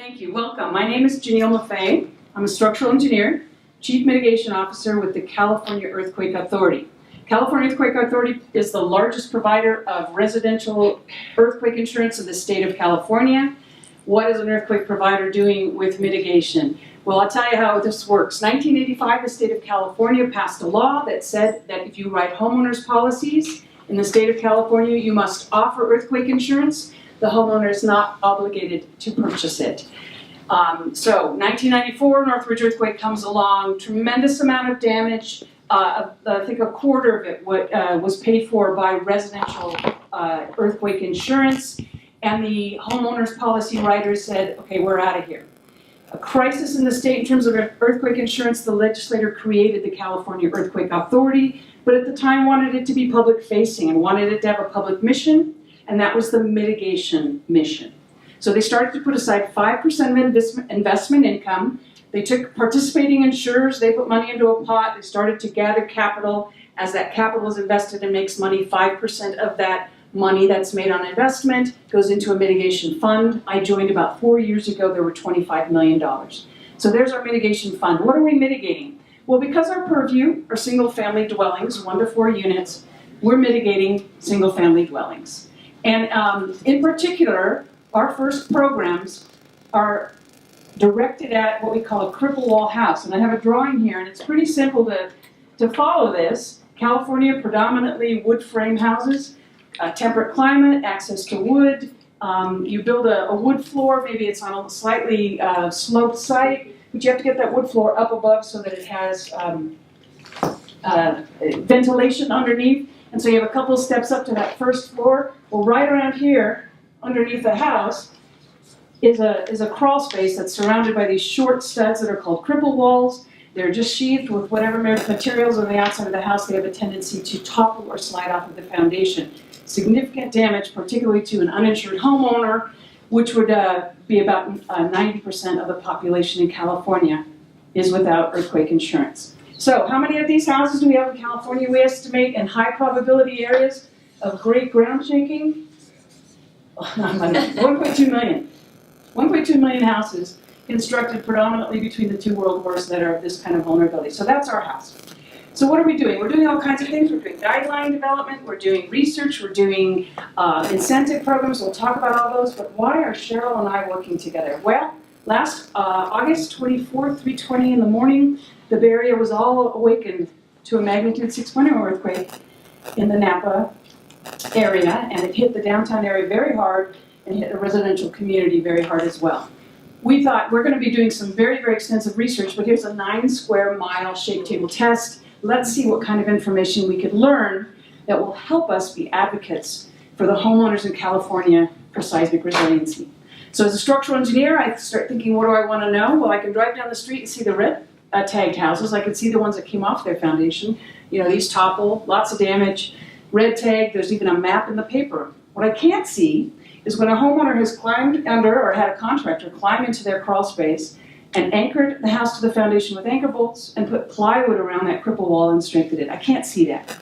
Thank you. Welcome. My name is Janelle Maffei. I'm a structural engineer, Chief Mitigation Officer with the California Earthquake Authority. California Earthquake Authority is the largest provider of residential earthquake insurance in the state of California. What is an earthquake provider doing with mitigation? Well, I'll tell you how this works. 1985, the state of California passed a law that said that if you write homeowners policies in the state of California, you must offer earthquake insurance. The homeowner is not obligated to purchase it. So 1994, Northridge earthquake comes along, tremendous amount of damage. I think a quarter of it was paid for by residential earthquake insurance. And the homeowners policy writers said, okay, we're out of here. A crisis in the state in terms of earthquake insurance, the legislator created the California Earthquake Authority, but at the time wanted it to be public facing and wanted it to have a public mission, and that was the mitigation mission. So they started to put aside 5% of investment income. They took participating insurers, they put money into a pot, they started to gather capital. As that capital is invested and makes money, 5% of that money that's made on investment goes into a mitigation fund. I joined about 4 years ago, there were $25 million. So there's our mitigation fund. What are we mitigating? Well, because our purview are single family dwellings, 1 to 4 units, we're mitigating single family dwellings. And in particular, our first programs are directed at what we call a cripple wall house. And I have a drawing here, and it's pretty simple to follow this. California, predominantly wood frame houses, temperate climate, access to wood. You build a wood floor, maybe it's on a slightly sloped site, but you have to get that wood floor up above so that it has ventilation underneath. And so you have a couple of steps up to that first floor. Well, right around here, underneath the house, is a crawl space that's surrounded by these short studs that are called cripple walls. They're just sheathed with whatever materials on the outside of the house. They have a tendency to topple or slide off of the foundation. Significant damage, particularly to an uninsured homeowner, which would be about 90% of the population in California is without earthquake insurance. So how many of these houses do we have in California? We estimate in high probability areas of great ground shaking, 1.2 million. 1.2 million houses constructed predominantly between the two world wars that are this kind of vulnerability. So that's our house. So what are we doing? We're doing all kinds of things. We're doing guideline development, we're doing research, we're doing incentive programs. We'll talk about all those, but why are Cheryl and I working together? Well, last August 24th, 3:20 in the morning, the Bay Area was all awakened to a magnitude 6.0 earthquake in the Napa area, and it hit the downtown area very hard and hit a residential community very hard as well. We thought we're going to be doing some very, very extensive research, but here's a 9 square mile shake table test. Let's see what kind of information we could learn that will help us be advocates for the homeowners in California for seismic resiliency. So as a structural engineer, I start thinking, what do I want to know? Well, I can drive down the street and see the red tagged houses. I can see the ones that came off their foundation. You know, these topple, lots of damage, red tag, there's even a map in the paper. What I can't see is when a homeowner has climbed under or had a contractor climb into their crawl space and anchored the house to the foundation with anchor bolts and put plywood around that cripple wall and strengthened it. I can't see that.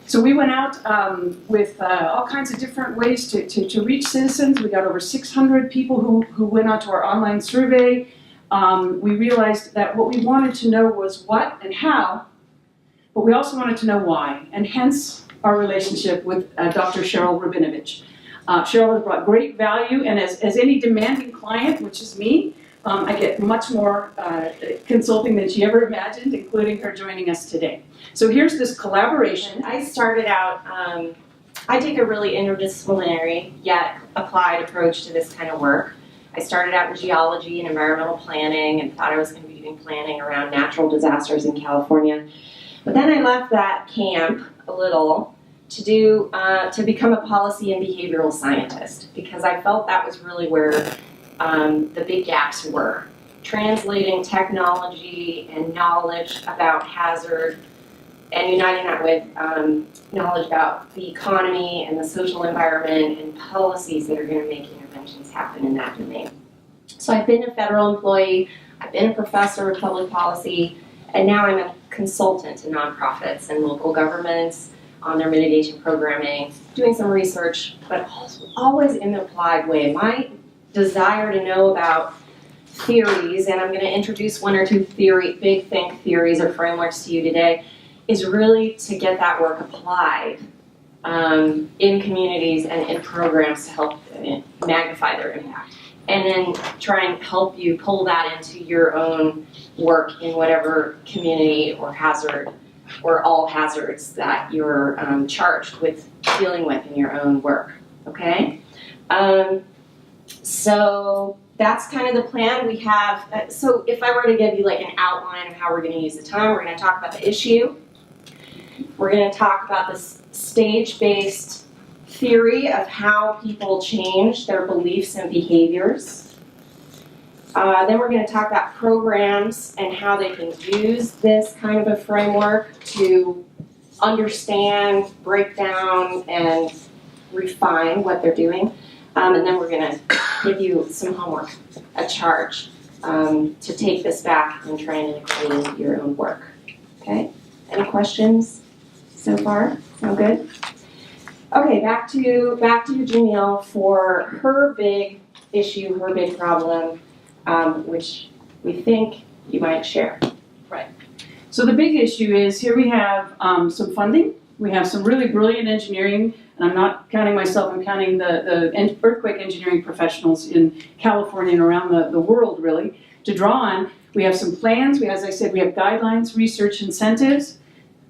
So we went out with all kinds of different ways to reach citizens. We got over 600 people who went out to our online survey. We realized that what we wanted to know was what and how, but we also wanted to know why, and hence our relationship with Dr. Cheryl Rabinovich. Cheryl has brought great value, and as any demanding client, which is me, I get much more consulting than she ever imagined, including her joining us today. So here's this collaboration. I started out, I take a really interdisciplinary yet applied approach to this kind of work. I started out in geology and environmental planning and thought I was going to be doing planning around natural disasters in California. But then I left that camp a little to become a policy and behavioral scientist, because I felt that was really where the big gaps were. Translating technology and knowledge about hazard and uniting that with knowledge about the economy and the social environment and policies that are going to make interventions happen in that domain. So I've been a federal employee, I've been a professor of public policy, and now I'm a consultant to nonprofits and local governments on their mitigation programming, doing some research, but always in the applied way. My desire to know about theories, and I'm going to introduce one or two big think theories or frameworks to you today, is really to get that work applied in communities and in programs to help magnify their impact. And then try and help you pull that into your own work in whatever community or hazard or all hazards that you're charged with dealing with in your own work, okay? So that's kind of the plan we have. So if I were to give you like an outline of how we're going to use the time, we're going to talk about the issue. We're going to talk about this stage-based theory of how people change their beliefs and behaviors. Then we're going to talk about programs and how they can use this kind of a framework to understand, break down, and refine what they're doing. And then we're going to give you some homework, a charge, to take this back and try and integrate it into your own work. Okay? Any questions so far? Sound good? Okay, back to Janelle for her big issue, her big problem, which we think you might share. So the big issue is here we have some funding. We have some really brilliant engineering, and I'm not counting myself, I'm counting the earthquake engineering professionals in California and around the world, really, to draw on. We have some plans. As I said, we have guidelines, research, incentives.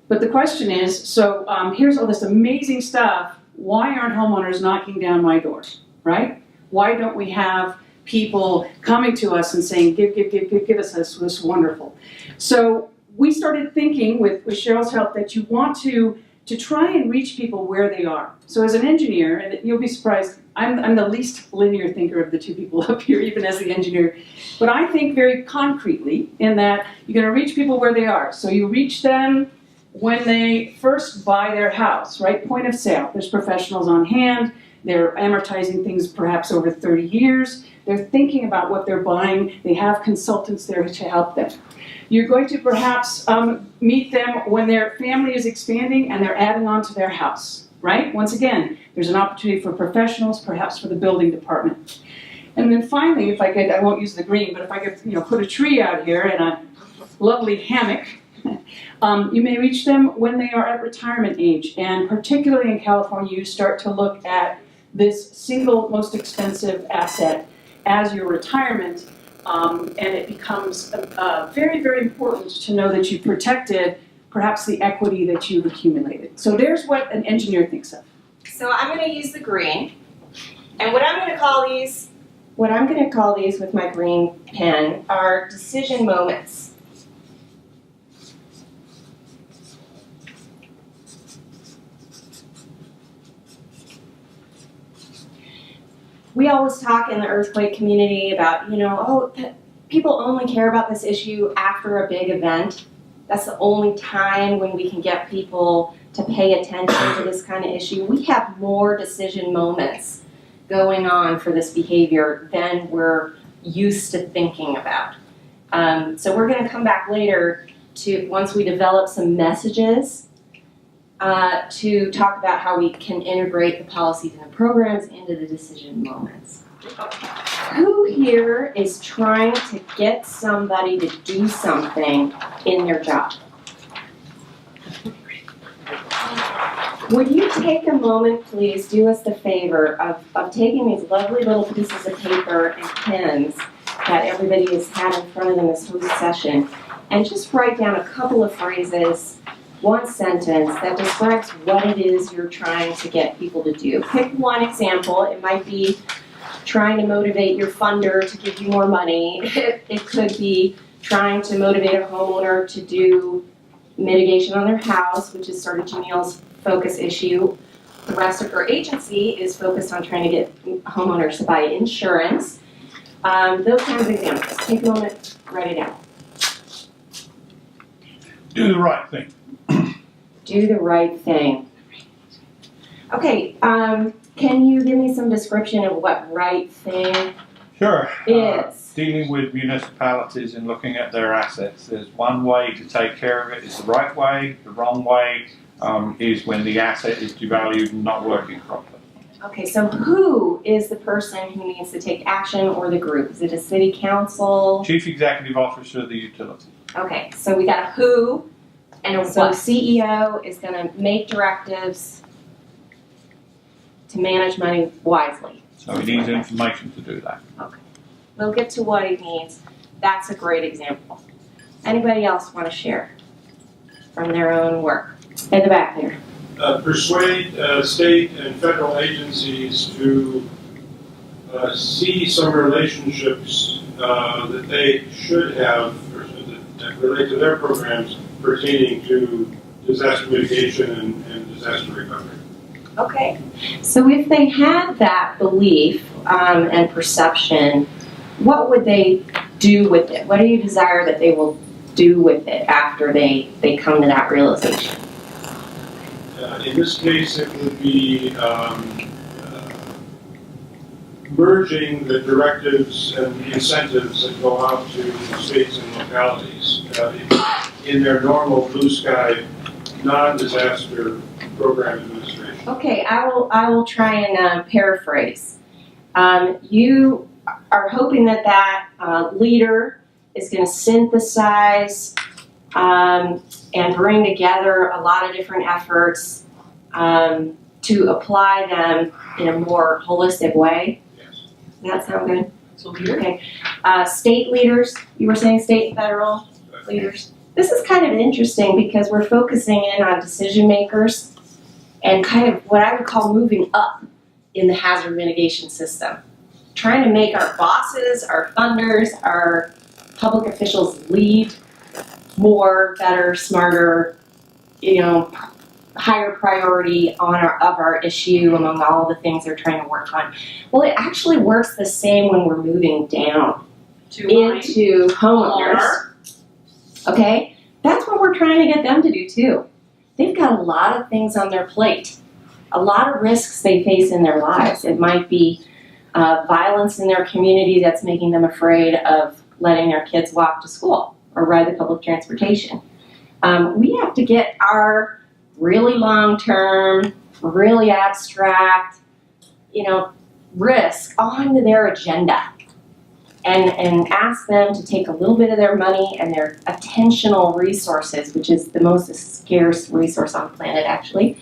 But the question is, so here's all this amazing stuff. Why aren't homeowners knocking down my door, right? Why don't we have people coming to us and saying, give us this wonderful. So we started thinking with Cheryl's help that you want to try and reach people where they are. So as an engineer, and you'll be surprised, I'm the least linear thinker of the two people up here, even as the engineer. But I think very concretely in that you're going to reach people where they are. So you reach them when they first buy their house, right? Point of sale. There's professionals on hand. They're amortizing things perhaps over 30 years. They're thinking about what they're buying. They have consultants there to help them. You're going to perhaps meet them when their family is expanding and they're adding on to their house, right? Once again, there's an opportunity for professionals, perhaps for the building department. And then finally, if I could, I won't use the green, but if I could, put a tree out here and a lovely hammock, you may reach them when they are at retirement age. And particularly in California, you start to look at this single most expensive asset as your retirement. And it becomes very, very important to know that you've protected perhaps the equity that you've accumulated. So there's what an engineer thinks of. So I'm going to use the green. And what I'm going to call these with my green pen are decision moments. We always talk in the earthquake community about, people only care about this issue after a big event. That's the only time when we can get people to pay attention to this kind of issue. We have more decision moments going on for this behavior than we're used to thinking about. So we're going to come back later to, once we develop some messages, to talk about how we can integrate the policies and the programs into the decision moments. Who here is trying to get somebody to do something in their job? Would you take a moment, please, do us the favor of taking these lovely little pieces of paper and pens that everybody has had in front of them this whole session, and just write down a couple of phrases, one sentence that describes what it is you're trying to get people to do. Pick one example. It might be trying to motivate your funder to give you more money. It could be trying to motivate a homeowner to do mitigation on their house, which is sort of Janelle's focus issue. The rest of her agency is focused on trying to get homeowners to buy insurance. Those kinds of examples. Take a moment, write it down. Do the right thing. Do the right thing. Okay, can you give me some description of what right thing Sure. is? Dealing with municipalities and looking at their assets. There's one way to take care of it is the right way. The wrong way is when the asset is devalued and not working properly. Okay, so who is the person who needs to take action or the group? Is it a city council? Chief Executive Officer of the utility. Okay, so we got a who and a So what. CEO is gonna make directives to manage money wisely. So he needs information to do that. We'll get to what he needs. That's a great example. Anybody else want to share from their own work? In the back there. Persuade state and federal agencies to see some relationships that they should have or that relate to their programs pertaining to disaster mitigation and disaster recovery. Okay. So if they had that belief and perception, what would they do with it? What do you desire that they will do with it after they come to that realization? In this case, it would be merging the directives and the incentives that go out to states and localities in their normal blue sky, non-disaster program administration. Okay, I will try and paraphrase. You are hoping that leader is going to synthesize and bring together a lot of different efforts to apply them in a more holistic way. Yes. Does that sound good? So here, Okay. State leaders, you were saying state and federal leaders. This is kind of interesting because we're focusing in on decision makers and kind of what I would call moving up in the hazard mitigation system. Trying to make our bosses, our funders, our public officials lead more, better, smarter, higher priority of our issue among all the things they're trying to work on. Well, it actually works the same when we're moving down into homeowners. Okay? That's what we're trying to get them to do too. They've got a lot of things on their plate, a lot of risks they face in their lives. It might be violence in their community that's making them afraid of letting their kids walk to school or ride the public transportation. We have to get our really long-term, really abstract, risk onto their agenda and ask them to take a little bit of their money and their attentional resources, which is the most scarce resource on the planet actually,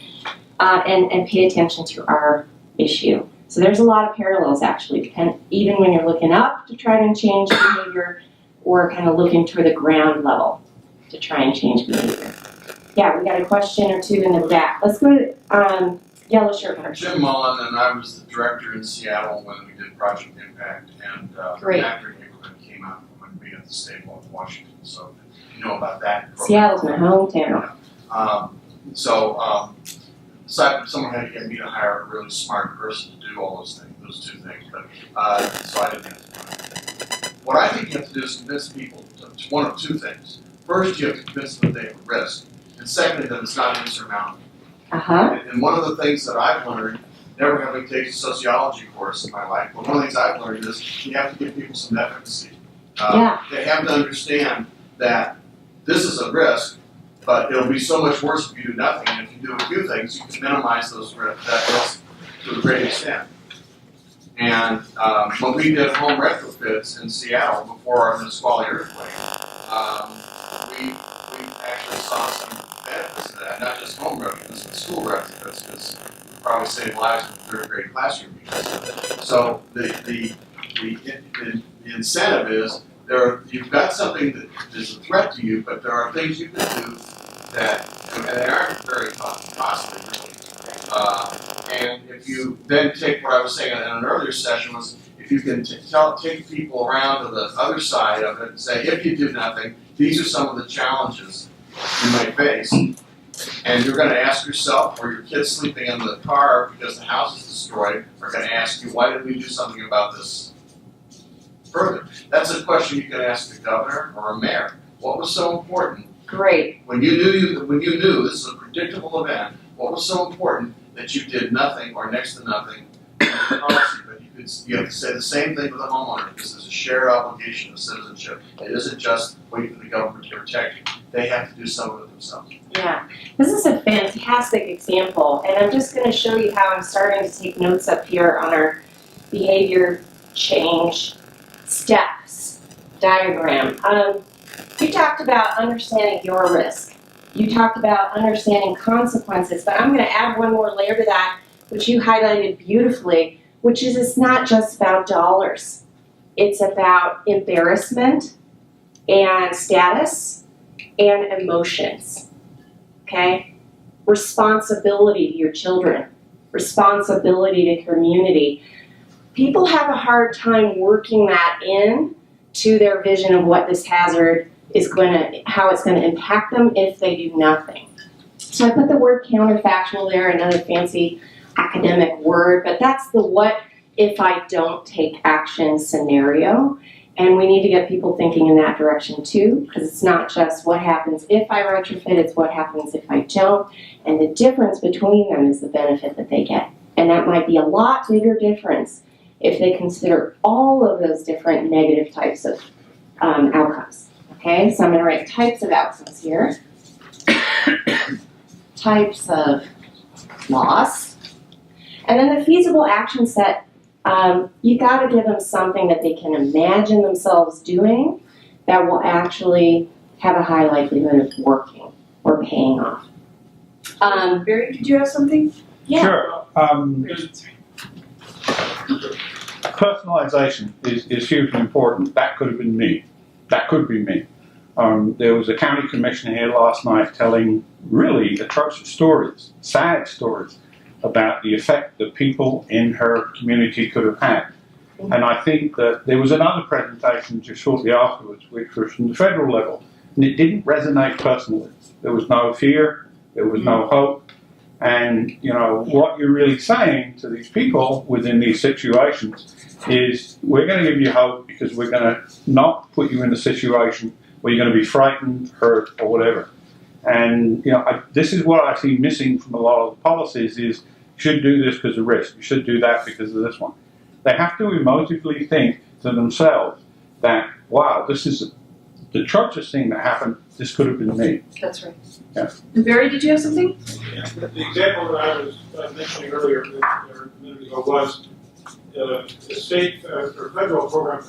and pay attention to our issue. So there's a lot of parallels actually, even when you're looking up to try and change behavior or kind of looking to the ground level to try and change behavior. Yeah, we got a question or two in the back. Let's go to yellow shirt first. Jim Mullen, and I was the director in Seattle when we did Project Impact, and Great. after Nickelman came out when we at the state of Washington, so you know about that program. Seattle's my hometown. Aside from someone had to get me to hire a really smart person to do all those two things, but so I didn't have to do it. What I think you have to do is convince people to one of two things. First, you have to convince them that they have a risk, and secondly, that it's not insurmountable. Uh-huh. And one of the things that I've learned, never having taken a sociology course in my life, but one of the things I've learned is you have to give people some efficacy. Yeah. They have to understand that this is a risk, but it'll be so much worse if you do nothing. And if you do a few things, you can minimize that risk to a great extent. And when we did home retrofits in Seattle before the Nisqually earthquake, we actually saw some benefits of that, not just home retrofits, but school retrofits, because we probably saved lives in the third grade classroom. So the incentive is you've got something that is a threat to you, but there are things you can do that and they aren't very costly. And if you then take what I was saying in an earlier session was if you can take people around to the other side of it and say, if you do nothing, these are some of the challenges you might face. And you're going to ask yourself, or your kids sleeping in the car because the house is destroyed, are going to ask you, why didn't we do something about this further? That's a question you can ask the governor or a mayor. What was so important? Great. When you knew this is a predictable event, what was so important that you did nothing or next to nothing in the policy, but you could you have to say the same thing with the homeowner. This is a shared obligation of citizenship. It isn't just waiting for the government to protect you. They have to do some of it themselves. Yeah, this is a fantastic example, and I'm just going to show you how I'm starting to take notes up here on our behavior change steps diagram. You talked about understanding your risk. You talked about understanding consequences, but I'm going to add one more layer to that, which you highlighted beautifully, which is it's not just about dollars. It's about embarrassment and status and emotions, okay? Responsibility to your children, responsibility to community. People have a hard time working that in to their vision of what this hazard is how it's gonna impact them if they do nothing. So I put the word counterfactual there, another fancy academic word, but that's the what if I don't take action scenario. And we need to get people thinking in that direction too, because it's not just what happens if I retrofit, it's what happens if I don't. And the difference between them is the benefit that they get. And that might be a lot bigger difference if they consider all of those different negative types of outcomes. Okay, so I'm going to write types of outcomes here. Types of loss. And then the feasible action set. You got to give them something that they can imagine themselves doing that will actually have a high likelihood of working or paying off. Barry, did you have something? Yeah. Sure. Personalization is hugely important. That could have been me. That could be me. There was a county commissioner here last night telling really atrocious stories, sad stories, about the effect that people in her community could have had. And I think that there was another presentation just shortly afterwards, which was from the federal level, and it didn't resonate personally. There was no fear, there was no hope, and what you're really saying to these people within these situations is, we're going to give you hope because we're going to not put you in a situation where you're going to be frightened, hurt, or whatever. And this is what I see missing from a lot of the policies is, you should do this because of risk, you should do that because of this one. They have to emotively think to themselves that, wow, this is the atrocious thing that happened, this could have been me. That's right. Yeah. And Barry, did you have something? Yeah, the example that I was mentioning earlier, or a minute ago, was a state or federal program.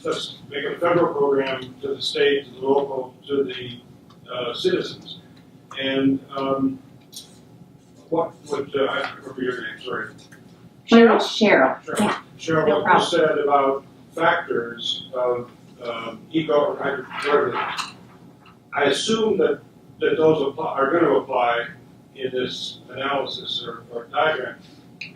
Let's make it a federal program to the state, to the local, to the citizens. And what would I remember your name? Sorry. Cheryl? Cheryl. Sure. Yeah. Cheryl, No what you said about factors of eco or hydrocarbon, I assume that those are going to apply in this analysis or diagram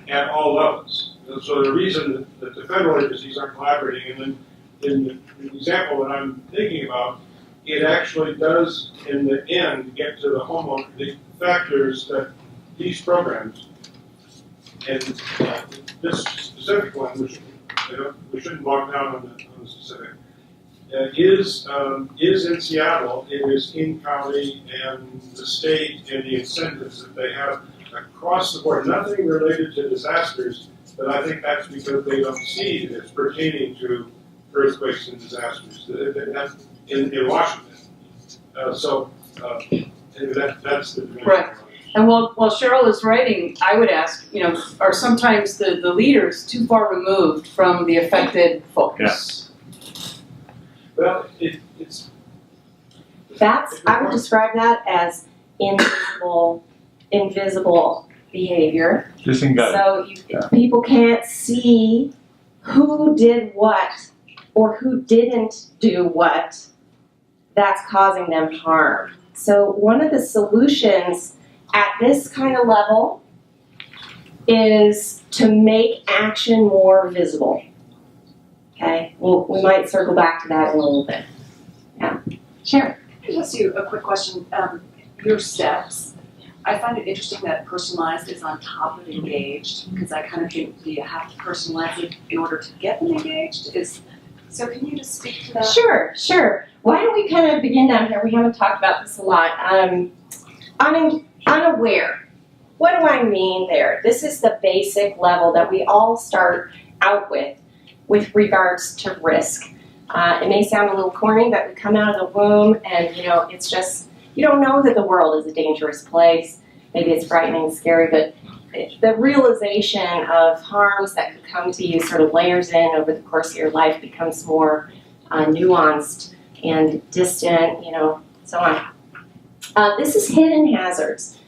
at all levels. And so the reason that the federal agencies aren't collaborating, and then in the example that I'm thinking about, it actually does in the end get to the homeowner, the factors that these programs, and this specific one, which we shouldn't bog down on the specific, is in Seattle. It is in county and the state and the incentives that they have across the board. Nothing related to disasters, but I think that's because they don't see this pertaining to earthquakes and disasters in Washington. So that's the dimension. Right. And while Cheryl is writing, I would ask, are sometimes the leaders too far removed from the affected folks? Well, it's. I would describe that as invisible behavior. Disengage. So people can't see who did what or who didn't do what that's causing them harm. So one of the solutions at this kind of level is to make action more visible. Okay, we might circle back to that in a little bit. Yeah, Sharon. Can I ask you a quick question? Your steps, I find it interesting that personalized is on top of engaged, because I kind of think you have to personalize it in order to get them engaged. So can you just speak to that? Sure. Why don't we kind of begin down here? We haven't talked about this a lot. Unaware. What do I mean there? This is the basic level that we all start out with regards to risk. It may sound a little corny, but we come out of the womb and, it's just, you don't know that the world is a dangerous place. Maybe it's frightening and scary, but the realization of harms that could come to you sort of layers in over the course of your life, becomes more nuanced and distant, so on. This is hidden hazards,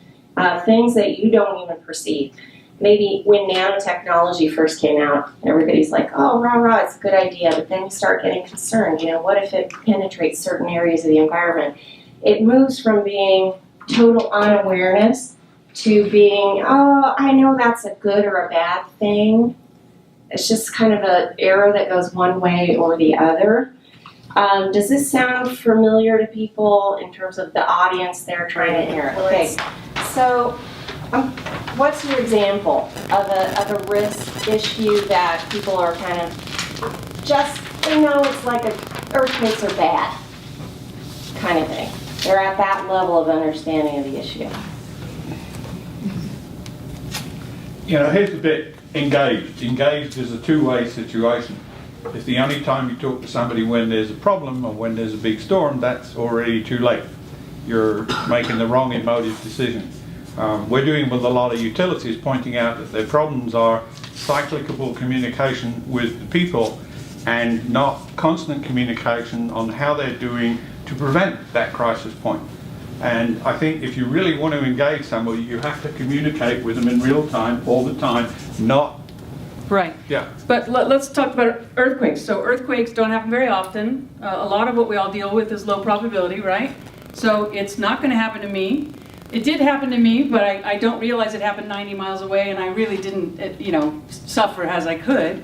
things that you don't even perceive. Maybe when nanotechnology first came out, everybody's like, oh, rah, rah, it's a good idea, but then you start getting concerned, what if it penetrates certain areas of the environment? It moves from being total unawareness to being, oh, I know that's a good or a bad thing. It's just kind of an arrow that goes one way or the other. Does this sound familiar to people in terms of the audience they're trying to hear? Okay, so what's your example of a risk issue that people are kind of it's like earthquakes are bad kind of thing? They're at that level of understanding of the issue. Here's the bit, engaged. Engaged is a two-way situation. If the only time you talk to somebody when there's a problem or when there's a big storm, that's already too late. You're making the wrong emotive decision. We're doing with a lot of utilities, pointing out that their problems are cyclical communication with the people and not constant communication on how they're doing to prevent that crisis point. And I think if you really want to engage somebody, you have to communicate with them in real time, all the time, not... Right. Yeah. But let's talk about earthquakes. So earthquakes don't happen very often. A lot of what we all deal with is low probability, right? So it's not going to happen to me. It did happen to me, but I don't realize it happened 90 miles away, and I really didn't, suffer as I could.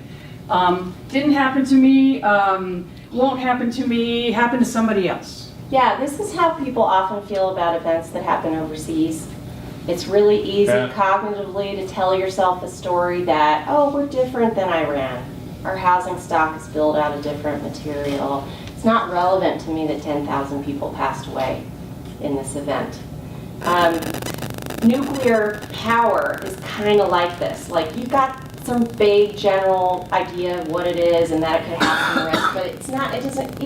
Didn't happen to me, won't happen to me, happened to somebody else. Yeah, this is how people often feel about events that happen overseas. It's really easy cognitively to tell yourself a story that, oh, we're different than Iran. Our housing stock is built out of different material. It's not relevant to me that 10,000 people passed away in this event. Nuclear power is kind of like this. Like, you've got some vague general idea of what it is and that it could have some risk, but it's not, it doesn't,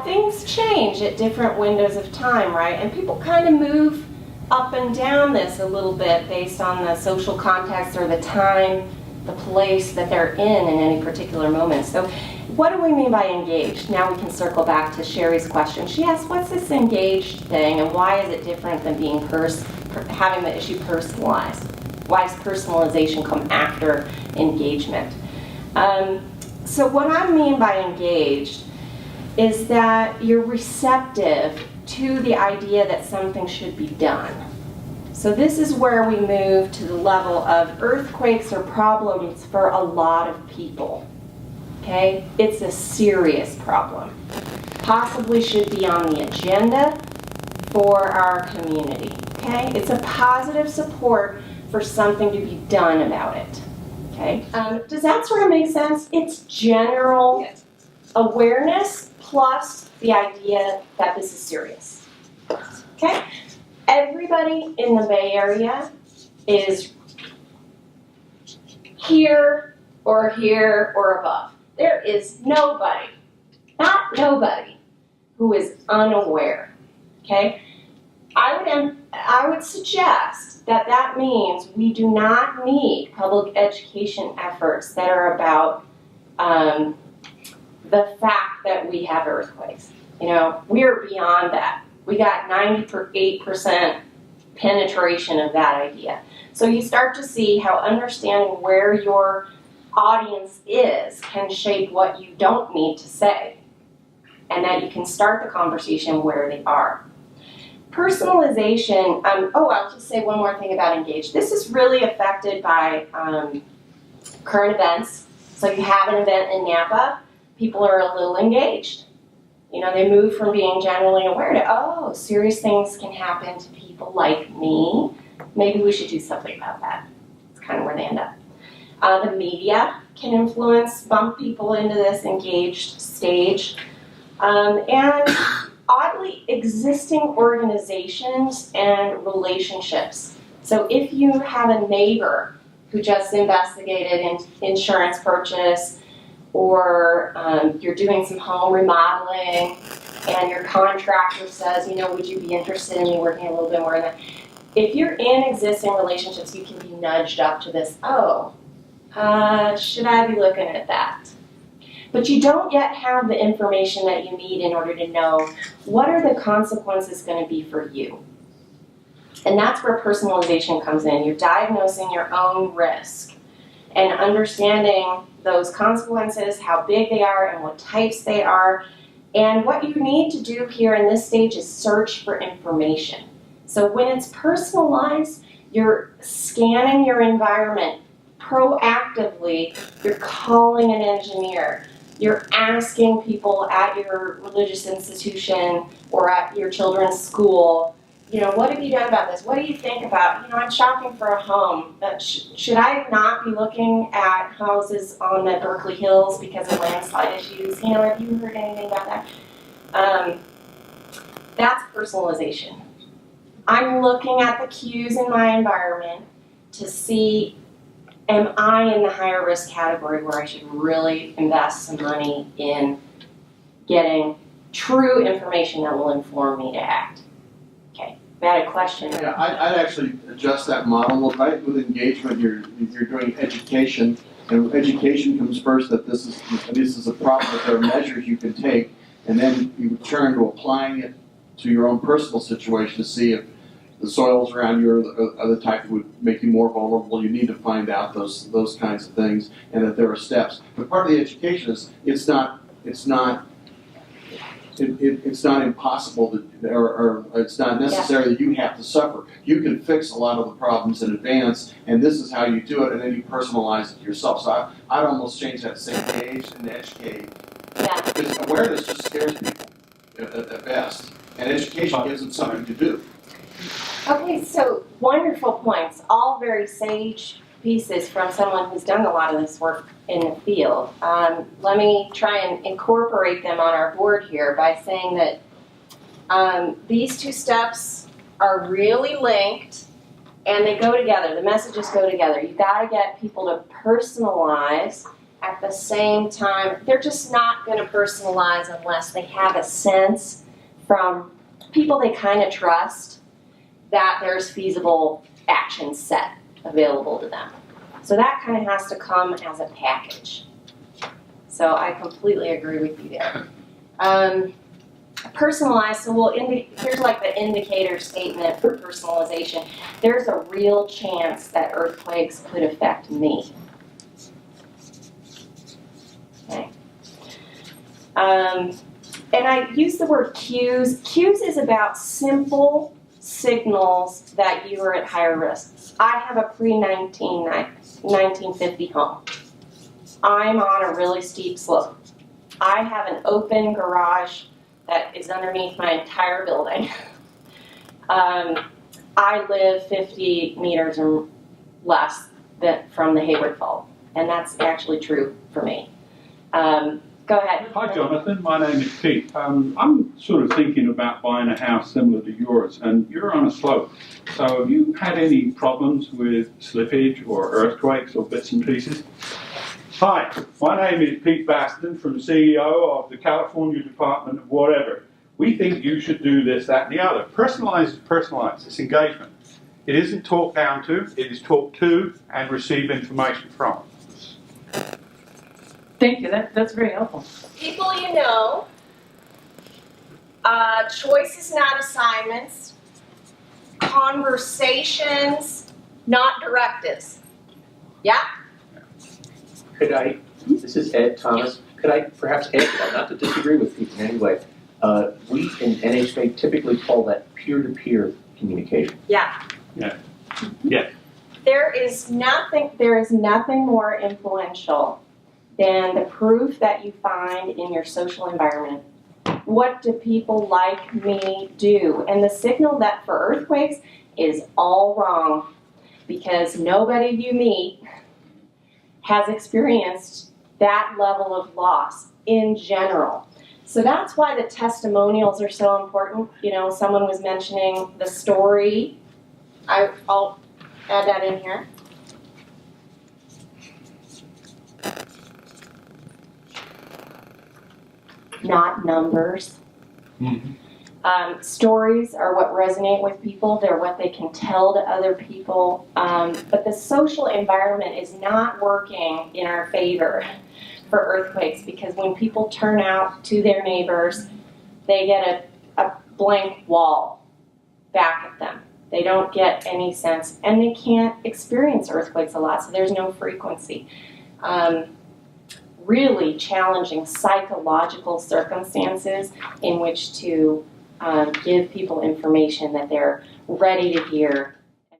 things change at different windows of time, right? And people kind of move up and down this a little bit based on the social context or the time, the place that they're in any particular moment. So what do we mean by engaged? Now we can circle back to Sherry's question. She asked, what's this engaged thing and why is it different than being having the issue personalized? Why does personalization come after engagement? So what I mean by engaged is that you're receptive to the idea that something should be done. So this is where we move to the level of earthquakes are problems for a lot of people. Okay? It's a serious problem. Possibly should be on the agenda for our community. Okay? It's a positive support for something to be done about it. Okay? Does that sort of make sense? It's general awareness plus the idea that this is serious. Okay? Everybody in the Bay Area is here or above. There is nobody, not nobody, who is unaware. Okay? I would suggest that means we do not need public education efforts that are about the fact that we have earthquakes. We're beyond that. We got 98% penetration of that idea. So you start to see how understanding where your audience is can shape what you don't need to say, and that you can start the conversation where they are. Personalization, I'll just say one more thing about engaged. This is really affected by current events. So you have an event in Napa, people are a little engaged. They move from being generally aware to, serious things can happen to people like me. Maybe we should do something about that. It's kind of where they end up. The media can influence, bump people into this engaged stage. And oddly, existing organizations and relationships. So if you have a neighbor who just investigated an insurance purchase, or you're doing some home remodeling and your contractor says, would you be interested in me working a little bit more in that? If you're in existing relationships, you can be nudged up to this, should I be looking at that? But you don't yet have the information that you need in order to know what are the consequences going to be for you. And that's where personalization comes in. You're diagnosing your own risk and understanding those consequences, how big they are and what types they are. And what you need to do here in this stage is search for information. So when it's personalized, you're scanning your environment proactively. You're calling an engineer. You're asking people at your religious institution or at your children's school, what have you done about this? What do you think about, I'm shopping for a home. Should I not be looking at houses on the Berkeley Hills because of landslide issues? Have you heard anything about that? That's personalization. I'm looking at the cues in my environment to see, am I in the higher risk category where I should really invest some money in getting true information that will inform me to act? Okay, I had a question. Yeah, I'd actually adjust that model. Right with engagement, you're doing education, and education comes first. That this is a problem. That there are measures you can take, and then you turn to applying it to your own personal situation to see if the soils around you are the type that would make you more vulnerable. You need to find out those kinds of things, and that there are steps. But part of the education is it's not impossible or it's not necessary that you have to suffer. You can fix a lot of the problems in advance, and this is how you do it, and then you personalize it yourself. So I'd almost change that to say engage and educate. Yeah. Because awareness just scares people at best, and education gives them something to do. Okay, so wonderful points, all very sage pieces from someone who's done a lot of this work in the field. Let me try and incorporate them on our board here by saying that these two steps are really linked and they go together. The messages go together. You've got to get people to personalize at the same time. They're just not going to personalize unless they have a sense from people they kind of trust that there's feasible action set available to them. So that kind of has to come as a package. So I completely agree with you there. Personalized, so here's like the indicator statement for personalization. There's a real chance that earthquakes could affect me. Okay. And I use the word cues. Cues is about simple signals that you are at higher risk. I have a pre-1950 home. I'm on a really steep slope. I have an open garage that is underneath my entire building. I live 50 meters or less from the Hayward Fault, and that's actually true for me. Go ahead. Hi, Jonathan. My name is Pete. I'm sort of thinking about buying a house similar to yours, and you're on a slope. So have you had any problems with slippage or earthquakes or bits and pieces? Hi, my name is Pete Baston from CEO of the California Department of whatever. We think you should do this, that, and the other. Personalized is personalized. It's engagement. It isn't talked down to. It is talked to and receive information from. Thank you, that's very helpful. People you know, choices, not assignments, conversations, not directives. Yeah? This is Ed Thomas, could I perhaps add to that, not to disagree with you in any way. We in NHMA typically call that peer-to-peer communication. Yeah. Yeah. Yeah. There is nothing more influential than the proof that you find in your social environment. What do people like me do? And the signal that for earthquakes is all wrong, because nobody you meet has experienced that level of loss in general. So that's why the testimonials are so important. You know, someone was mentioning the story. I'll add that in here. not numbers. Stories are what resonate with people. They're what they can tell to other people. But the social environment is not working in our favor for earthquakes, because when people turn out to their neighbors, they get a blank wall back at them. They don't get any sense, and they can't experience earthquakes a lot, so there's no frequency. Really challenging psychological circumstances in which to give people information that they're ready to hear